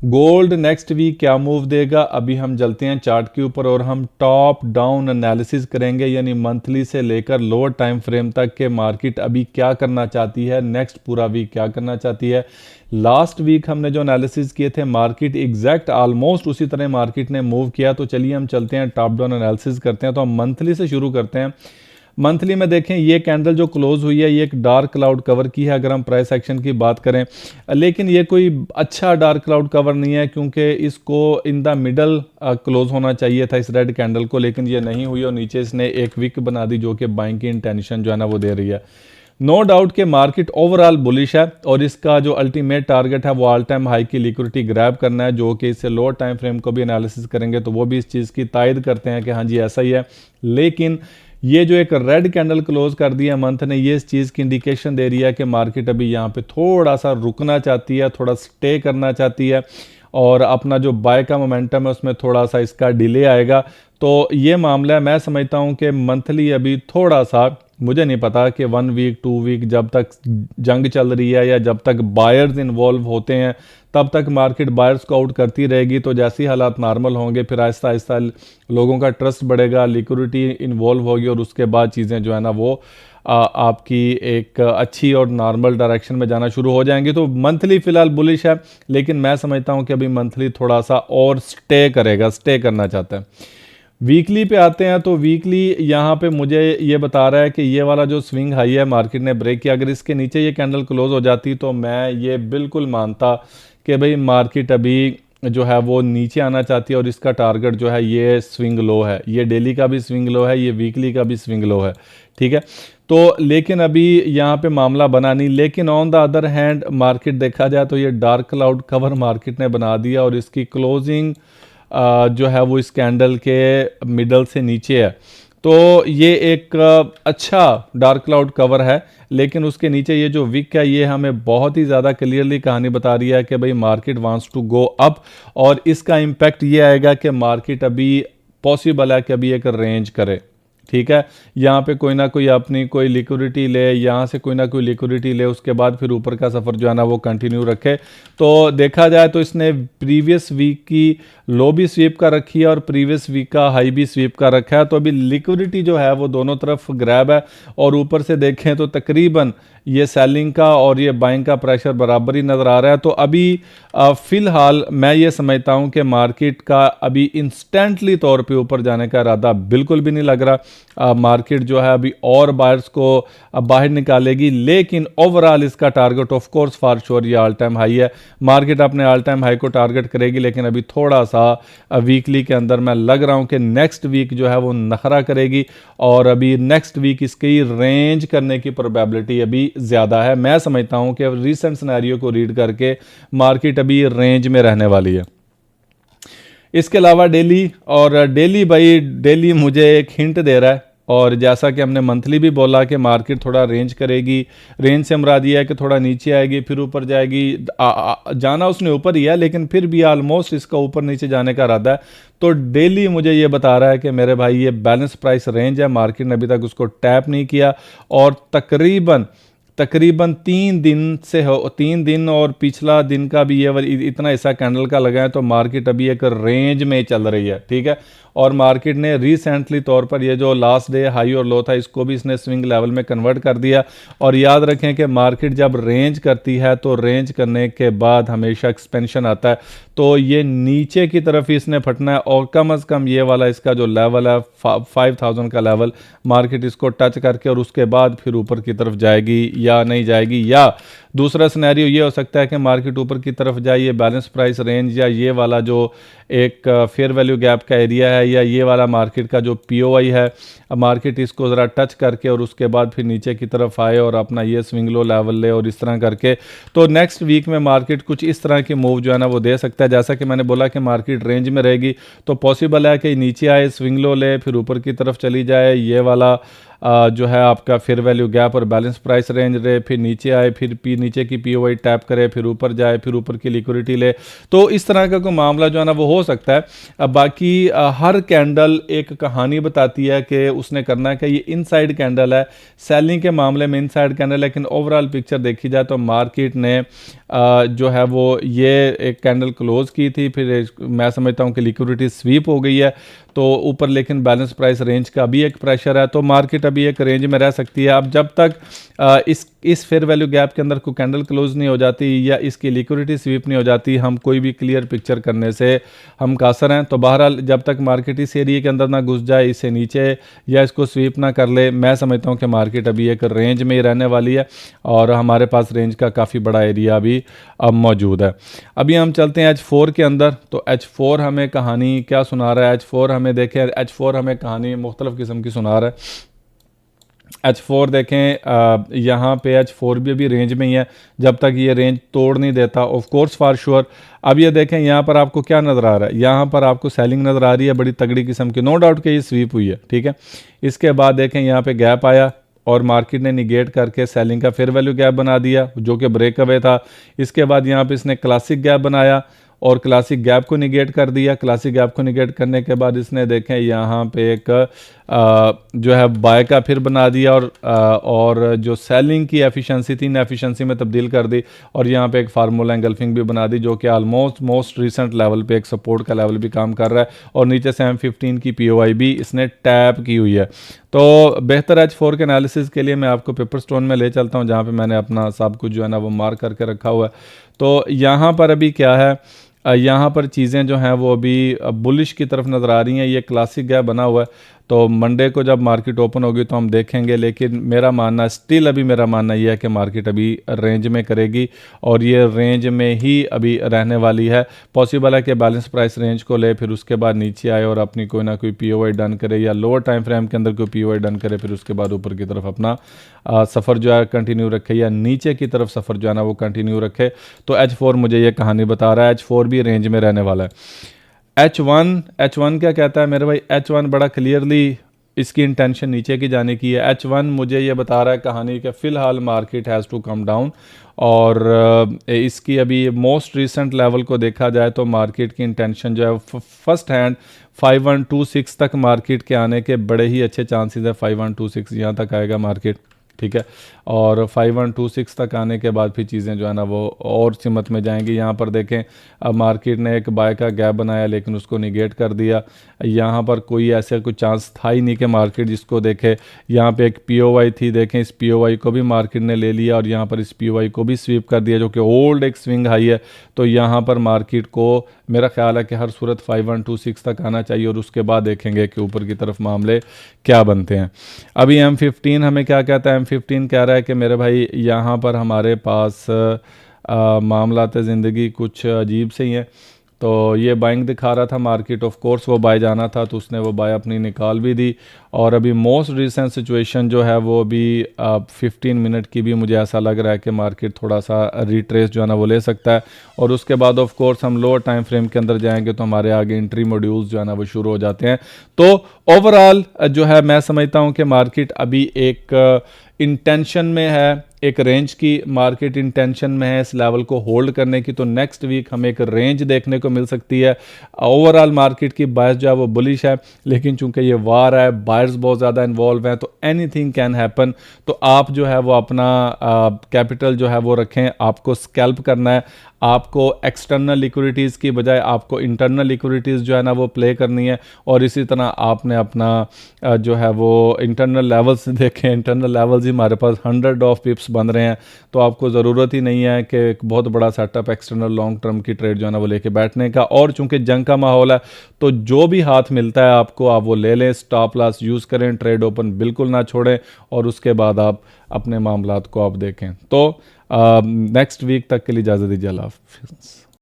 Gold next week क्या move देगा, अभी हम चलते हैं चार्ट के ऊपर और हम टॉप डाउन एनालिसिस करेंगे, यानी मंथली से लेकर लोअर टाइम फ्रेम तक के मार्केट अभी क्या करना चाहती है, नेक्स्ट पूरा वीक क्या करना चाहती है। लास्ट वीक हमने जो एनालिसिस किए थे मार्केट एग्जैक्ट ऑलमोस्ट उसी तरह मार्केट ने मूव किया। तो चलिए हम चलते हैं टॉप डाउन एनालिसिस करते हैं। तो हम मंथली से शुरू करते हैं। मंथली में देखें ये कैंडल जो क्लोज हुई है ये एक डार्क क्लाउड कवर की है अगर हम प्राइस एक्शन की बात करें, लेकिन ये कोई अच्छा डार्क क्लाउड कवर नहीं है क्योंकि इसको इन द मिडल क्लोज होना चाहिए था इस रेड कैंडल को, लेकिन ये नहीं हुई और नीचे इसने एक विक बना दी जो कि बाइंग की इंटेंशन जो है ना वो दे रही है। नो डाउट के मार्केट ओवरऑल बुलिश है और इसका जो अल्टीमेट टारगेट है वो ऑल टाइम हाई की लिक्विडिटी ग्रैब करना है, जो कि इससे लोअर टाइम फ्रेम को भी एनालिसिस करेंगे तो वो भी इस चीज़ की तायद करते हैं कि हाँ जी ऐसा ही है। लेकिन ये जो एक रेड कैंडल क्लोज कर दिया मंथ ने, ये इस चीज़ की इंडिकेशन दे रही है कि मार्केट अभी यहाँ पे थोड़ा सा रुकना चाहती है, थोड़ा स्टे करना चाहती है और अपना जो बाय का मोमेंटम है उसमें थोड़ा सा इसका डिले आएगा। तो ये मामला है, मैं समझता हूँ कि मंथली अभी थोड़ा सा, मुझे नहीं पता कि 1 वीक 2 वीक जब तक जंग चल रही है या जब तक बायर्स इन्वॉल्व होते हैं तब तक मार्केट बायर्स को आउट करती रहेगी। तो जैसे ही हालात नॉर्मल होंगे फिर आहिस्ता आहिस्ता लोगों का ट्रस्ट बढ़ेगा, लिक्विडिटी इन्वॉल्व होगी और उसके बाद चीज़ें जो है ना वो आपकी एक अच्छी और नॉर्मल डायरेक्शन में जाना शुरू हो जाएंगी। तो मंथली फिलहाल बुलिश है, लेकिन मैं समझता हूं कि अभी मंथली थोड़ा सा और स्टे करेगा, स्टे करना चाहता है। वीकली पे आते हैं तो वीकली यहाँ पे मुझे ये बता रहा है कि ये वाला जो स्विंग हाई है मार्केट ने ब्रेक किया, अगर इसके नीचे ये कैंडल क्लोज हो जाती तो मैं ये बिल्कुल मानता कि भाई मार्केट अभी जो है वो नीचे आना चाहती है और इसका टारगेट जो है ये स्विंग लो है, ये डेली का भी स्विंग लो है, ये वीकली का भी स्विंग लो है, ठीक है। तो लेकिन अभी यहाँ पे मामला बना नहीं, लेकिन on the other hand market देखा जाए तो ये डार्क क्लाउड कवर मार्केट ने बना दिया और इसकी क्लोजिंग जो है वो इस कैंडल के मिडल से नीचे है। तो ये एक अच्छा डार्क क्लाउड कवर है, लेकिन उसके नीचे ये जो विक है ये हमें बहुत ही ज़्यादा क्लियरली कहानी बता रही है कि भाई market wants to go up और इसका इम्पैक्ट ये आएगा कि मार्केट अभी पॉसिबल है कि अभी एक रेंज करे, ठीक है। यहाँ पे कोई ना कोई अपनी कोई लिक्विडिटी ले, यहाँ से कोई ना कोई लिक्विडिटी ले, उसके बाद फिर ऊपर का सफ़र जो है ना वो कंटिन्यू रखे। तो देखा जाए तो इसने प्रीवियस वीक की लो भी स्वीप का रखी है और प्रीवियस वीक का हाई भी स्वीप का रखा है। तो अभी लिक्विडिटी जो है वो दोनों तरफ ग्रैब है और ऊपर से देखें तो तकरीबन ये सेलिंग का और ये बाइंग का प्रेशर बराबर ही नज़र आ रहा है। तो अभी फ़िलहाल मैं ये समझता हूँ कि मार्केट का अभी इंस्टेंटली तौर पे ऊपर जाने का इरादा बिल्कुल भी नहीं लग रहा। मार्केट जो है अभी और बायर्स को बाहर निकालेगी, लेकिन ओवरऑल इसका target of course for sure ये ऑल टाइम हाई है। मार्केट अपने ऑल टाइम हाई को टारगेट करेगी, लेकिन अभी थोड़ा सा वीकली के अंदर मैं लग रहा हूँ कि नेक्स्ट वीक जो है वो नखरा करेगी और अभी नेक्स्ट वीक इसकी रेंज करने की प्रोबेबिलिटी अभी ज़्यादा है। मैं समझता हूँ कि रिसेंट सिनेरियो को रीड करके मार्केट अभी रेंज में रहने वाली है। इसके अलावा डेली, और डेली भाई डेली मुझे एक हिंट दे रहा है और जैसा कि हमने मंथली भी बोला कि मार्केट थोड़ा रेंज करेगी, रेंज से मुराद ये है कि थोड़ा नीचे आएगी फिर ऊपर जाएगी। जाना उसने ऊपर ही है लेकिन फिर भी ऑलमोस्ट इसका ऊपर नीचे जाने का इरादा है। तो डेली मुझे ये बता रहा है कि मेरे भाई ये बैलेंस प्राइस रेंज है, मार्केट ने अभी तक उसको टैप नहीं किया और तकरीबन 3 दिन और पिछला दिन का भी ये इतना हिस्सा कैंडल का लगा है। तो मार्केट अभी एक रेंज में चल रही है, ठीक है। और मार्केट ने रिसेंटली तौर पर ये जो लास्ट डे हाई और लो था इसको भी इसने स्विंग लेवल में कन्वर्ट कर दिया। और याद रखें कि मार्केट जब रेंज करती है तो रेंज करने के बाद हमेशा एक्सपेंशन आता है। तो ये नीचे की तरफ इसने फटना है और कम से कम ये वाला इसका जो लेवल है 5000 का लेवल, मार्केट इसको टच करके और उसके बाद फिर ऊपर की तरफ जाएगी या नहीं जाएगी। या दूसरा सिनेरियो ये हो सकता है कि मार्केट ऊपर की तरफ जाए, ये बैलेंस प्राइस रेंज या ये वाला जो एक फेयर वैल्यू गैप का एरिया है या ये वाला मार्केट का जो पीओआई है, मार्केट इसको ज़रा टच करके और उसके बाद फिर नीचे की तरफ आए और अपना ये स्विंग लो लेवल ले और इस तरह करके। तो नेक्स्ट वीक में मार्केट कुछ इस तरह की मूव जो है ना वो दे सकता है। जैसा कि मैंने बोला कि मार्केट रेंज में रहेगी तो पॉसिबल है कि नीचे आए, स्विंग लो ले, फिर ऊपर की तरफ चली जाए, ये वाला जो है आपका फेयर वैल्यू गैप और बैलेंस प्राइस रेंज रहे, फिर नीचे आए, फिर नीचे की पीओआई टैप करे, फिर ऊपर जाए, फिर ऊपर की लिक्विडिटी ले। तो इस तरह का कोई मामला जो है ना वो हो सकता है। बाकी हर कैंडल एक कहानी बताती है कि उसने करना है कि ये इनसाइड कैंडल है, सेलिंग के मामले में इनसाइड कैंडल, लेकिन ओवरऑल पिक्चर देखी जाए तो मार्केट ने जो है वो ये एक कैंडल क्लोज की थी, फिर मैं समझता हूँ कि लिक्विडिटी स्वीप हो गई है तो ऊपर, लेकिन बैलेंस प्राइस रेंज का भी एक प्रेशर है, तो मार्केट अभी एक रेंज में रह सकती है। अब जब तक इस फेयर वैल्यू गैप के अंदर कोई कैंडल क्लोज नहीं हो जाती या इसकी लिक्विडिटी स्वीप नहीं हो जाती, हम कोई भी क्लियर पिक्चर करने से हम कासर हैं। तो बहरहाल जब तक मार्केट इस एरिया के अंदर ना घुस जाए, इससे नीचे या इसको स्वीप ना कर ले, मैं समझता हूँ कि मार्केट अभी एक रेंज में ही रहने वाली है और हमारे पास रेंज का काफ़ी बड़ा एरिया अभी अब मौजूद है। अभी हम चलते हैं H4 के अंदर। तो H4 हमें कहानी क्या सुना रहा है? H4 हमें देखें, H4 हमें कहानी मुख्तलिफ किस्म की सुना रहा है। H4 देखें, यहाँ पे H4 भी अभी रेंज में ही है जब तक ये रेंज तोड़ नहीं देता, ऑफ कोर्स फॉर श्योर। अब ये देखें यहाँ पर आपको क्या नज़र आ रहा है, यहाँ पर आपको सेलिंग नज़र आ रही है बड़ी तगड़ी किस्म की, नो डाउट कि ये स्वीप हुई है, ठीक है। इसके बाद देखें यहाँ पे गैप आया और मार्केट ने निगेट करके सेलिंग का फेयर वैल्यू गैप बना दिया जो कि ब्रेक अवे था। इसके बाद यहाँ पे इसने क्लासिक गैप बनाया और क्लासिक गैप को निगेट कर दिया। क्लासिक गैप को निगेट करने के बाद इसने देखें यहाँ पे एक जो है बाय का फिर बना दिया और जो सेलिंग की एफिशिएंसी थी ना एफिशिएंसी में तब्दील कर दी और यहाँ पे एक फार्मूला एंगल्फिंग भी बना दी जो कि ऑलमोस्ट मोस्ट रिसेंट लेवल पे एक सपोर्ट का लेवल भी काम कर रहा है और नीचे से M15 की POI भी इसने टैप की हुई है। तो बेहतर H4 के एनालिसिस के लिए मैं आपको पेपर स्टोन में ले चलता हूँ जहाँ पे मैंने अपना सब कुछ जो है ना वो मार्क करके रखा हुआ है। तो यहाँ पर अभी क्या है, यहाँ पर चीज़ें जो हैं वो अभी बुलिश की तरफ नज़र आ रही हैं। ये क्लासिक गैप बना हुआ है तो मंडे को जब मार्केट ओपन होगी तो हम देखेंगे, लेकिन मेरा मानना स्टिल अभी मेरा मानना यह है कि मार्केट अभी रेंज में करेगी और ये रेंज में ही अभी रहने वाली है। पॉसिबल है कि बैलेंस प्राइस रेंज को ले फिर उसके बाद नीचे आए और अपनी कोई ना कोई POI डन करे या लोअर टाइम फ्रेम के अंदर कोई POI डन करे, फिर उसके बाद ऊपर की तरफ अपना सफ़र जो है कंटिन्यू रखे या नीचे की तरफ सफ़र जो है ना वो कंटिन्यू रखे। तो H4 मुझे ये कहानी बता रहा है, H4 भी रेंज में रहने वाला है। H1 क्या कहता है मेरे भाई? H1 बड़ा क्लियरली इसकी इंटेंशन नीचे की जाने की है। H1 मुझे ये बता रहा है कहानी कि फ़िलहाल market has to come down और इसकी अभी मोस्ट रिसेंट लेवल को देखा जाए तो मार्केट की इंटेंशन जो है फर्स्ट हैंड 5126 तक मार्केट के आने के बड़े ही अच्छे चांसेस है। 5126 यहाँ तक आएगा मार्केट, ठीक है, और 5126 तक आने के बाद फिर चीज़ें जो है ना वो और सिमत में जाएंगी। यहाँ पर देखें अब मार्केट ने एक बाय का गैप बनाया लेकिन उसको निगेट कर दिया। यहाँ पर कोई ऐसा कोई चांस था ही नहीं कि मार्केट जिसको देखे, यहाँ पे एक POI थी, देखें इस POI को भी मार्केट ने ले लिया और यहाँ पर इस POI को भी स्वीप कर दिया जो कि ओल्ड एक स्विंग हाई है। तो यहाँ पर मार्केट को मेरा ख्याल है कि हर सूरत 5126 तक आना चाहिए और उसके बाद देखेंगे कि ऊपर की तरफ मामले क्या बनते हैं। अभी M15 हमें क्या कहता है? M15 कह रहा है कि मेरे भाई यहाँ पर हमारे पास मामलात ज़िंदगी कुछ अजीब से ही हैं। तो ये बाइंग दिखा रहा था मार्केट, ऑफ कोर्स वो बाय जाना था तो उसने वो बाय अपनी निकाल भी दी और अभी मोस्ट रिसेंट सिचुएशन जो है वो अभी 15 मिनट की भी मुझे ऐसा लग रहा है कि मार्केट थोड़ा सा रिट्रेस जो है ना वो ले सकता है और उसके बाद ऑफ कोर्स हम लोअर टाइम फ्रेम के अंदर जाएंगे तो हमारे आगे एंट्री मॉड्यूल्स जो है ना वो शुरू हो जाते हैं। तो ओवरऑल जो है मैं समझता हूँ कि मार्केट अभी एक इंटेंशन में है, एक रेंज की मार्केट इंटेंशन में है इस लेवल को होल्ड करने की। तो नेक्स्ट वीक हमें एक रेंज देखने को मिल सकती है। ओवरऑल मार्केट की बायस जो है वो बुलिश है, लेकिन चूंकि ये वार है, बायर्स बहुत ज़्यादा इन्वॉल्व हैं तो एनीथिंग कैन हैपन। तो आप जो है वो अपना कैपिटल जो है वो रखें, आपको स्कैल्प करना है, आपको एक्सटर्नल लिक्विडिटीज़ की बजाय आपको इंटरनल लिक्विडिटीज़ जो है ना वो प्ले करनी है और इसी तरह आपने अपना जो है वो इंटरनल लेवल्स देखें, इंटरनल लेवल्स ही हमारे पास 100 ऑफ पिप्स बन रहे हैं। तो आपको ज़रूरत ही नहीं है कि एक बहुत बड़ा सेटअप एक्सटर्नल लॉन्ग टर्म की ट्रेड जो है ना वो लेके बैठने का। और चूंकि जंग का माहौल है तो जो भी हाथ मिलता है आपको आप वो ले लें, स्टॉप लॉस यूज़ करें, ट्रेड ओपन बिल्कुल ना छोड़ें और उसके बाद आप अपने मामलात को आप देखें। तो नेक्स्ट वीक तक के लिए इजाज़त दीजिए। अल्लाह हाफ़िज़।